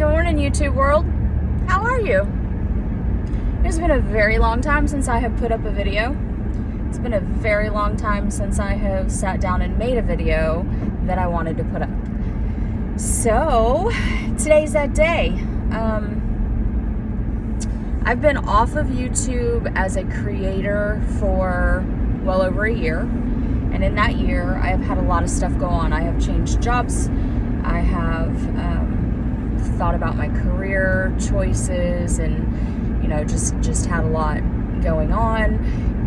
Good morning, YouTube world. How are you? It's been a very long time since I have put up a video. It's been a very long time since I have sat down and made a video that I wanted to put up. So, today's that day. I've been off of YouTube as a creator for well over a year. And in that year, I have had a lot of stuff go on. I have changed jobs. I have thought about my career choices and, you know, just had a lot going on.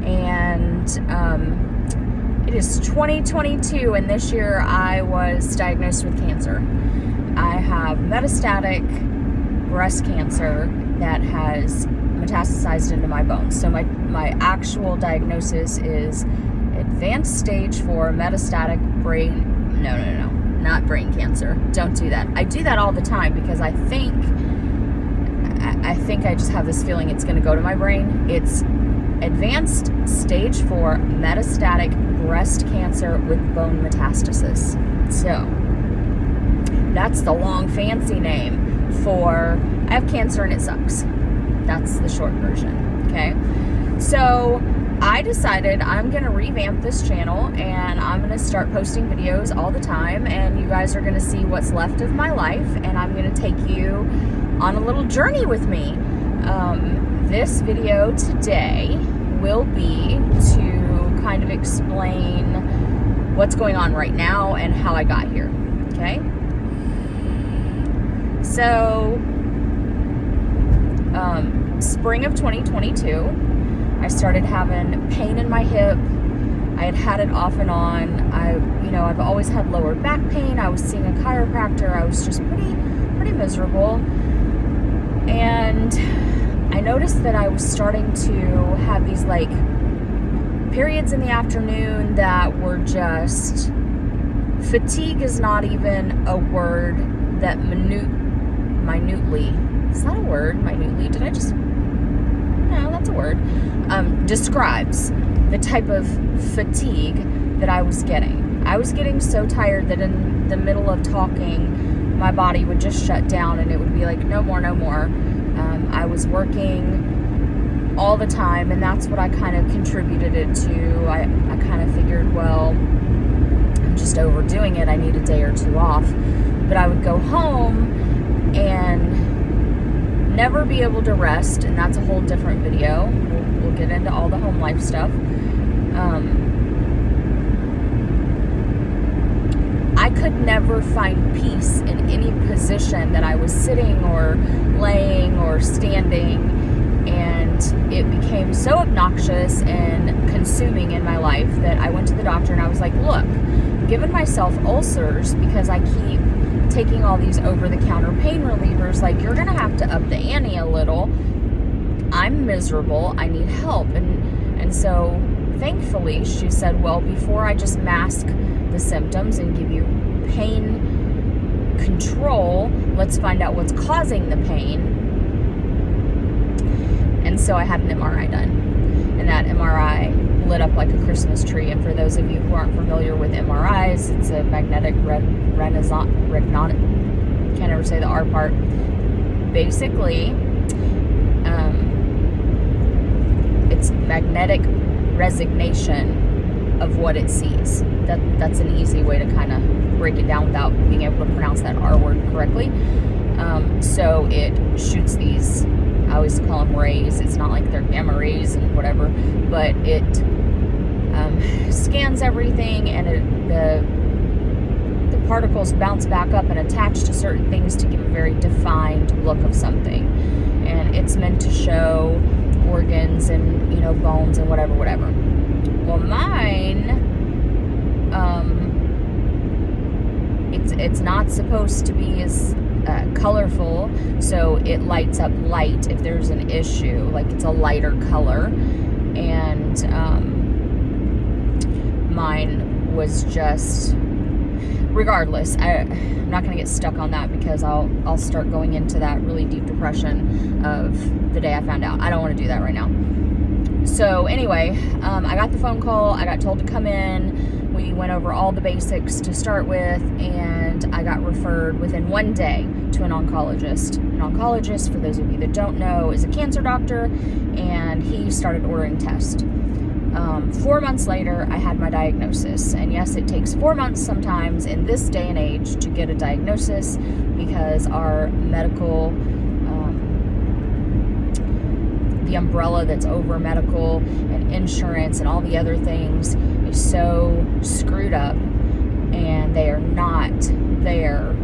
And it is 2022, and this year I was diagnosed with cancer. I have metastatic breast cancer that has metastasized into my bones. So my actual diagnosis is advanced stage 4 metastatic brain, not brain cancer. Don't do that. I do that all the time because I think I just have this feeling it's going to go to my brain. It's advanced stage 4 metastatic breast cancer with bone metastasis. So that's the long fancy name for I have cancer and it sucks. That's the short version. Okay. So I decided I'm going to revamp this channel and I'm going to start posting videos all the time, and you guys are going to see what's left of my life, and I'm going to take you on a little journey with me. This video today will be to kind of explain what's going on right now and how I got here. Okay? So, spring of 2022, I started having pain in my hip. I had it off and on. I've always had lower back pain. I was seeing a chiropractor. I was just pretty miserable. And I noticed that I was starting to have these like periods in the afternoon that were just, fatigue is not even a word that minutely, is that a word? Minutely, no, that's a word, describes the type of fatigue that I was getting. I was getting so tired that in the middle of talking, my body would just shut down and it would be like, no more. I was working all the time, and that's what I kind of contributed it to. I kind of figured, well, I'm just overdoing it. I need a day or two off. But I would go home and never be able to rest, and that's a whole different video. We'll get into all the home life stuff. I could never find peace in any position that I was sitting or laying or standing, and it became so obnoxious and consuming in my life that I went to the doctor and I was like, look, I'm giving myself ulcers because I keep taking all these over-the-counter pain relievers. Like, you're gonna have to up the ante a little. I'm miserable. I need help. And so thankfully she said, well, before I just mask the symptoms and give you pain control, let's find out what's causing the pain. And so I had an MRI done, and that MRI lit up like a Christmas tree. And for those of you who aren't familiar with MRIs, it's a magnetic resonance, can't ever say the R part. Basically, it's magnetic resignation of what it sees. That's an easy way to kind of break it down without being able to pronounce that R word correctly. So it shoots these, I always call them rays. It's not like they're gamma rays and whatever, but it scans everything, and the particles bounce back up and attach to certain things to give a very defined look of something. And it's meant to show organs and, bones and whatever. Well, mine, it's not supposed to be as colorful, so it lights up light if there's an issue, like it's a lighter color. And mine was just, regardless, I'm not going to get stuck on that because I'll start going into that really deep depression of the day I found out. I don't want to do that right now. So anyway, I got the phone call. I got told to come in. We went over all the basics to start with, and I got referred within 1 day to an oncologist. An oncologist, for those of you that don't know, is a cancer doctor, and he started ordering tests. 4 months later, I had my diagnosis. And yes, it takes 4 months sometimes in this day and age to get a diagnosis, because our medical, the umbrella that's over medical and insurance and all the other things is so screwed up, and they are not there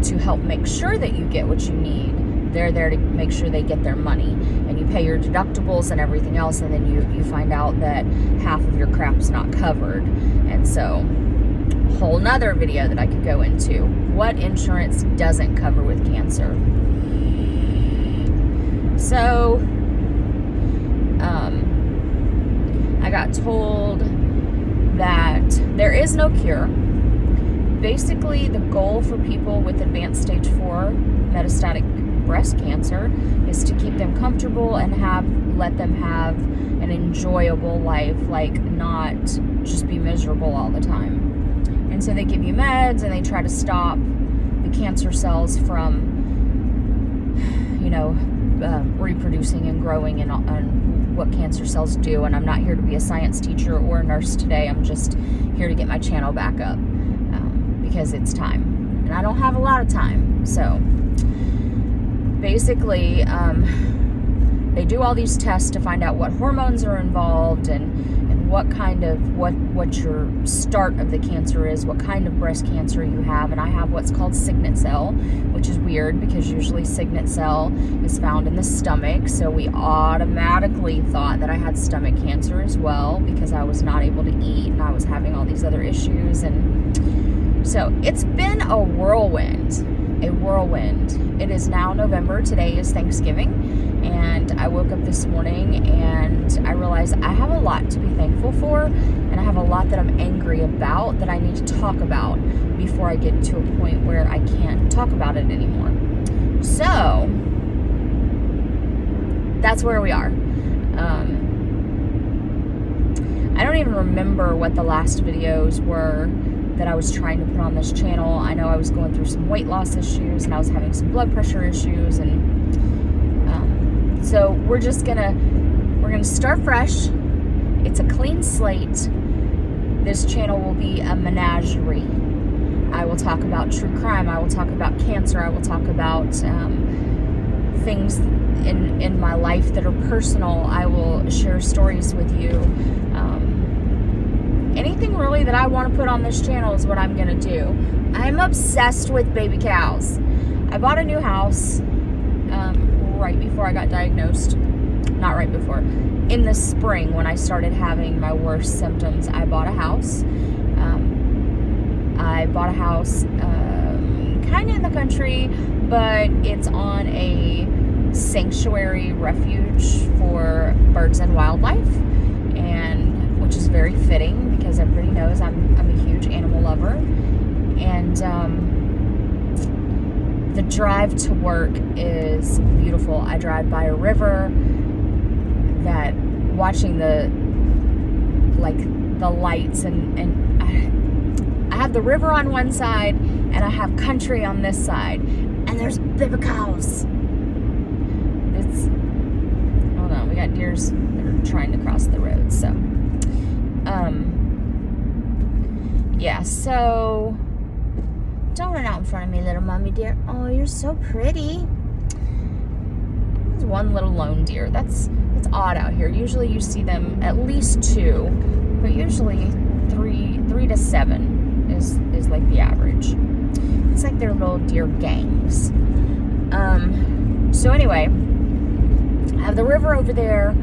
to help make sure that you get what you need. They're there to make sure they get their money, and you pay your deductibles and everything else, and then you find out that half of your crap's not covered. And so, whole nother video that I could go into, what insurance doesn't cover with cancer. So, I got told that there is no cure. Basically, the goal for people with advanced stage 4 metastatic breast cancer is to keep them comfortable and let them have an enjoyable life, like not just be miserable all the time. And so they give you meds, and they try to stop the cancer cells from, reproducing and growing, and what cancer cells do. And I'm not here to be a science teacher or a nurse today. I'm just here to get my channel back up, because it's time, and I don't have a lot of time. So basically, they do all these tests to find out what hormones are involved, and what kind of what your start of the cancer is, what kind of breast cancer you have. And I have what's called signet cell, which is weird because usually signet cell is found in the stomach. So we automatically thought that I had stomach cancer as well, because I was not able to eat and I was having all these other issues. And so it's been a whirlwind. It is now November. Today is Thanksgiving, and I woke up this morning and I realized I have a lot to be thankful for, and I have a lot that I'm angry about that I need to talk about before I get to a point where I can't talk about it anymore. So that's where we are. I don't even remember what the last videos were that I was trying to put on this channel. I know I was going through some weight loss issues, and I was having some blood pressure issues, and so we're gonna start fresh. It's a clean slate. This channel will be a menagerie. I will talk about true crime. I will talk about cancer. I will talk about things in my life that are personal. I will share stories with you. Anything really that I want to put on this channel is what I'm going to do. I'm obsessed with baby cows. I bought a new house right before I got diagnosed. Not right before. In the spring, when I started having my worst symptoms, I bought a house. I bought a house kind of in the country, but it's on a sanctuary refuge for birds and wildlife, and which is very fitting because everybody knows I'm a huge animal lover. And the drive to work is beautiful. I drive by a river that, watching the lights, and I have the river on one side and I have country on this side, and there's baby cows. Hold on, we got deers that are trying to cross the road. So yeah, so don't run out in front of me, little mommy deer. Oh, you're so pretty. There's one little lone deer. That's odd out here. Usually you see them at least 2, but usually 3 to 7 is like the average. It's like they're little deer gangs. So anyway, I have the river over there,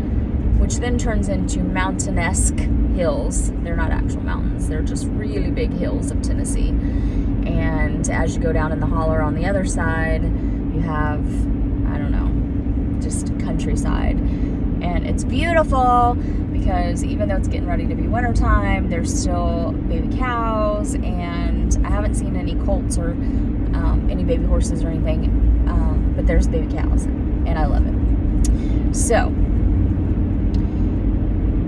which then turns into mountain-esque hills. They're not actual mountains. They're just really big hills of Tennessee. And as you go down in the holler on the other side, you have, I don't know, just countryside. And it's beautiful because even though it's getting ready to be wintertime, there's still baby cows, and I haven't seen any colts or any baby horses or anything, but there's baby cows, and I love it. So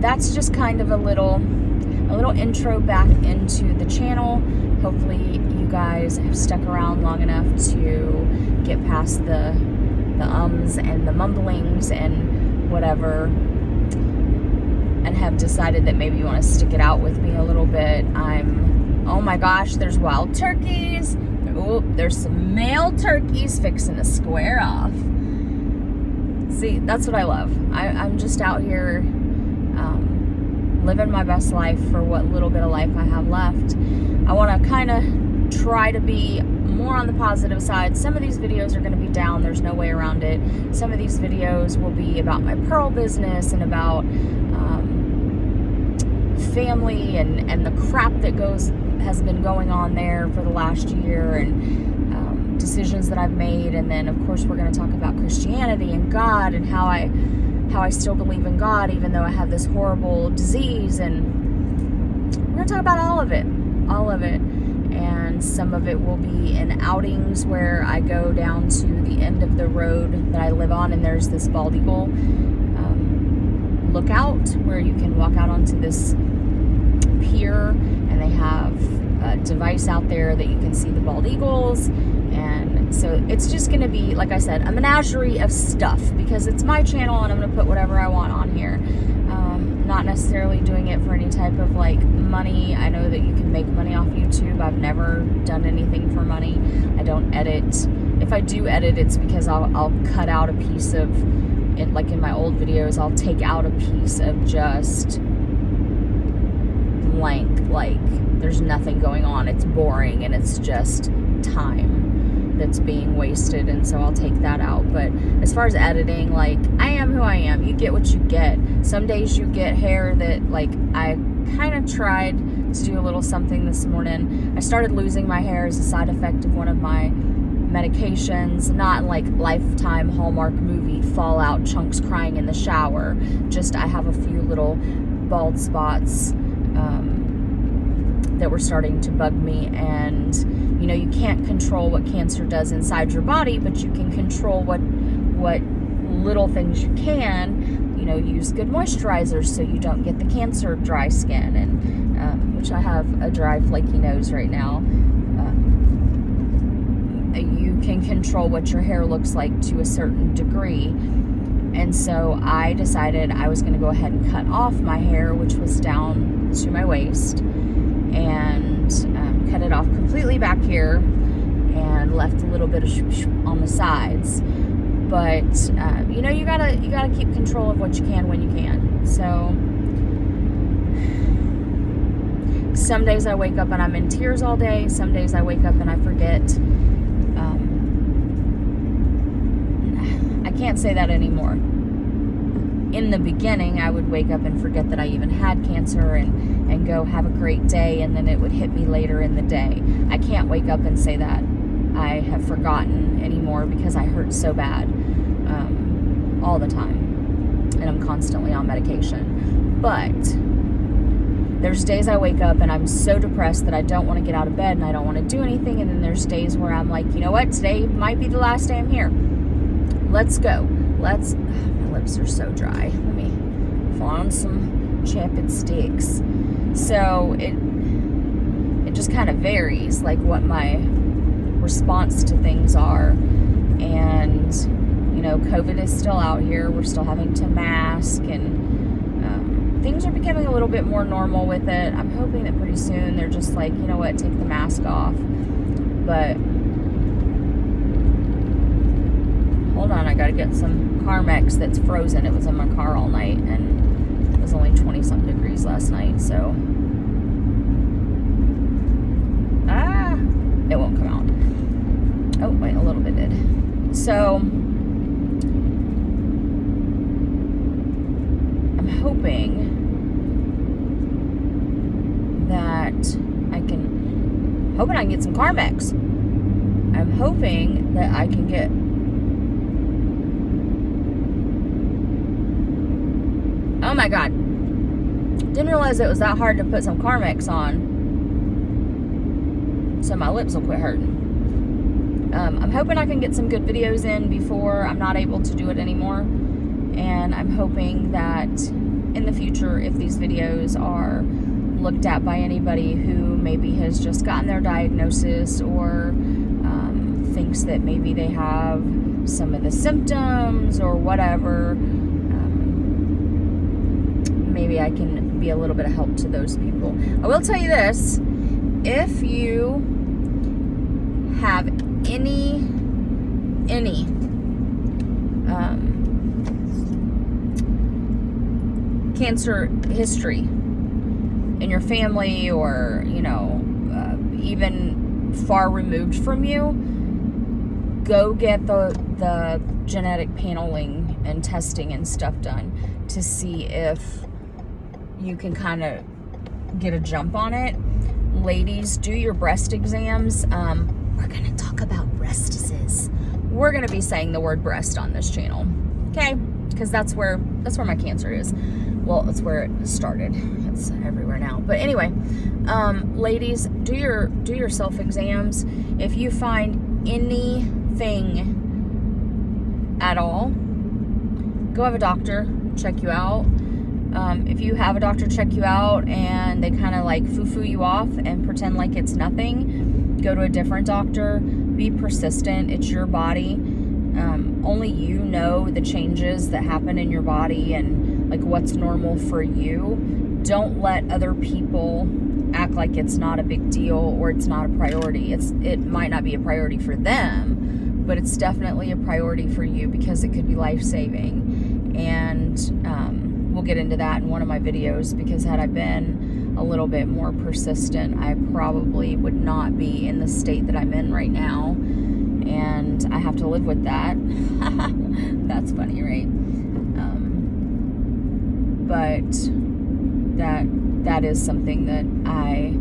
that's just kind of a little a little intro back into the channel. Hopefully you guys have stuck around long enough to get past the ums and the mumblings and whatever, and have decided that maybe you want to stick it out with me a little bit. Oh my gosh, there's wild turkeys. Oh, there's some male turkeys fixing to square off. See, that's what I love. I'm just out here living my best life for what little bit of life I have left. I want to kind of try to be more on the positive side. Some of these videos are going to be down. There's no way around it. Some of these videos will be about my pearl business and about family and the crap that has been going on there for the last year, and decisions that I've made. And then, of course, we're going to talk about Christianity and God and how I still believe in God even though I have this horrible disease. And we're going to talk about all of it. And some of it will be in outings where I go down to the end of the road that I live on, and there's this bald eagle lookout where you can walk out onto this pier, and they have a device out there that you can see the bald eagles. And so it's just going to be, like I said, a menagerie of stuff, because it's my channel and I'm going to put whatever I want on here. Not necessarily doing it for any type of like money. I know that you can make money off YouTube. I've never done anything for money. I don't edit. If I do edit, it's because I'll cut out a piece of it. Like in my old videos, I'll take out a piece of just blank, like there's nothing going on. It's boring and it's just time that's being wasted, and so I'll take that out. But as far as editing, like, I am who I am. You get what you get. Some days you get hair that, like, I kind of tried to do a little something this morning. I started losing my hair as a side effect of one of my medications, not like Lifetime Hallmark movie fallout, chunks crying in the shower. Just I have a few little bald spots that were starting to bug me. And you know, you can't control what cancer does inside your body, but you can control what little things you can. You know, use good moisturizers so you don't get the cancer dry skin, and which I have a dry flaky nose right now. You can control what your hair looks like to a certain degree. And so I decided I was going to go ahead and cut off my hair, which was down to my waist, and cut it off completely back here and left a little bit of on the sides. But you know, you gotta keep control of what you can when you can. So some days I wake up and I'm in tears all day. Some days I wake up and I forget. I can't say that anymore. In the beginning, I would wake up and forget that I even had cancer and go have a great day, and then it would hit me later in the day. I can't wake up and say that I have forgotten anymore, because I hurt so bad all the time, and I'm constantly on medication. But there's days I wake up and I'm so depressed that I don't want to get out of bed and I don't want to do anything, and then there's days where I'm like, you know what, today might be the last day I'm here. Let's go. My lips are so dry. Let me find some Chapid sticks. So it just kind of varies, like what my response to things are. And you know, COVID is still out here. We're still having to mask, and things are becoming a little bit more normal with it. I'm hoping that pretty soon they're just like, you know what, take the mask off. But hold on, I gotta get some Carmex that's frozen. It was in my car all night, and it was only 20-something degrees last night, so it won't come out. Oh, wait, a little bit did. So I'm hoping that I can get some Carmex. I'm hoping that I can get oh my god, didn't realize it was that hard to put some Carmex on so my lips will quit hurting. I'm hoping I can get some good videos in before I'm not able to do it anymore, and I'm hoping that in the future, if these videos are looked at by anybody who maybe has just gotten their diagnosis or thinks that maybe they have some of the symptoms or whatever. Maybe I can be a little bit of help to those people. I will tell you this: if you have any cancer history in your family, or even far removed from you, go get the genetic paneling and testing and stuff done to see if you can kind of get a jump on it. Ladies, do your breast exams. We're gonna talk about breastises. We're gonna be saying the word breast on this channel, okay? Because that's where my cancer is. Well, that's where it started. It's everywhere now. But anyway, ladies, do your self exams. If you find anything at all, go have a doctor check you out. If you have a doctor check you out and they kind of like foo-foo you off and pretend like it's nothing, go to a different doctor. Be persistent. It's your body. Only you know the changes that happen in your body and like what's normal for you. Don't let other people act like it's not a big deal or it's not a priority. It might not be a priority for them, but it's definitely a priority for you because it could be life-saving. And we'll get into that in one of my videos, because had I been a little bit more persistent, I probably would not be in the state that I'm in right now. And I have to live with that. That's funny, right? But that is something that I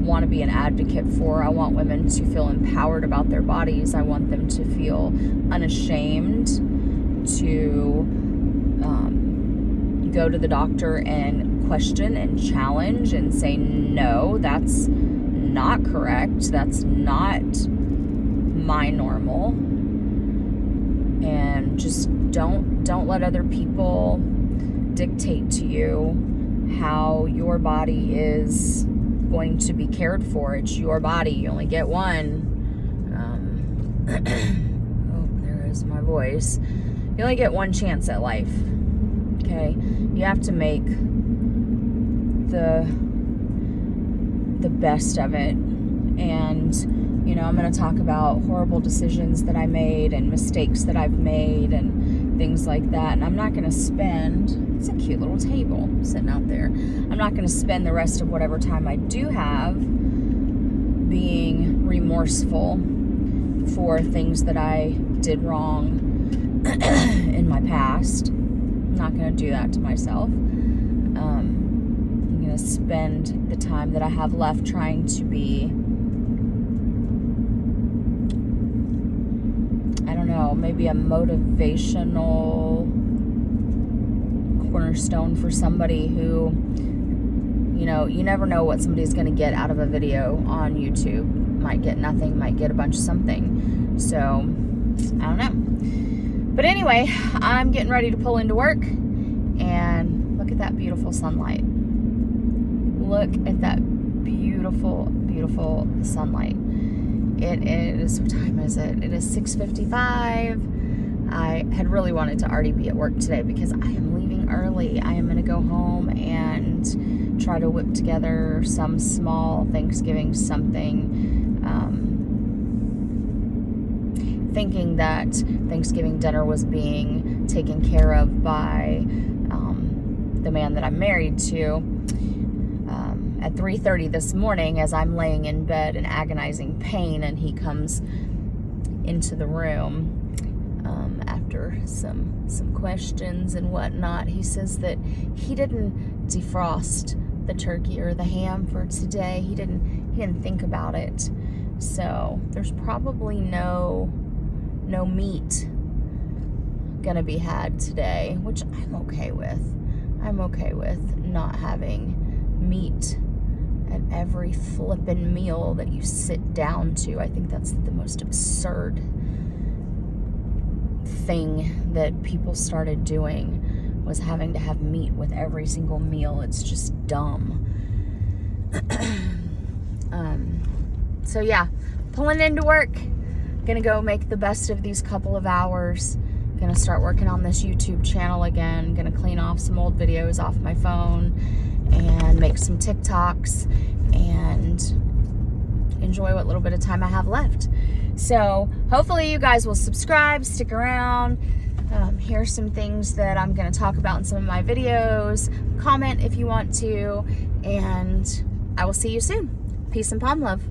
want to be an advocate for. I want women to feel empowered about their bodies. I want them to feel unashamed to go to the doctor and question and challenge and say, no, that's not correct. That's not my normal. And just don't let other people dictate to you how your body is going to be cared for. It's your body. You only get one. Oh, there is my voice. You only get one chance at life. Okay? You have to make the best of it. And I'm going to talk about horrible decisions that I made and mistakes that I've made and things like that. And I'm not going to spend, it's a cute little table sitting out there. I'm not going to spend the rest of whatever time I do have being remorseful for things that I did wrong in my past. I'm not going to do that to myself. I'm going to spend the time that I have left trying to be, maybe a motivational cornerstone for somebody who, you never know what somebody's going to get out of a video on YouTube. Might get nothing, might get a bunch of something. So, I don't know. But anyway, I'm getting ready to pull into work, and look at that beautiful sunlight. Look at that beautiful, beautiful sunlight. It is, what time is it? It is 6:55. I had really wanted to already be at work today because I am leaving early. I am going to go home and try to whip together some small Thanksgiving something. Thinking that Thanksgiving dinner was being taken care of by the man that I'm married to. At 3:30 this morning, as I'm laying in bed in agonizing pain, and he comes into the room after some questions and whatnot. He says that he didn't defrost the turkey or the ham for today. He didn't think about it. So there's probably no meat gonna be had today, which I'm okay with. I'm okay with not having meat at every flippin' meal that you sit down to. I think that's the most absurd thing that people started doing, was having to have meat with every single meal. It's just dumb. So yeah, pulling into work. Gonna go make the best of these couple of hours. Gonna start working on this YouTube channel again. Gonna clean off some old videos off my phone and make some TikToks and enjoy what little bit of time I have left. So hopefully you guys will subscribe, stick around. Here's some things that I'm gonna talk about in some of my videos. Comment if you want to, and I will see you soon. Peace and palm love.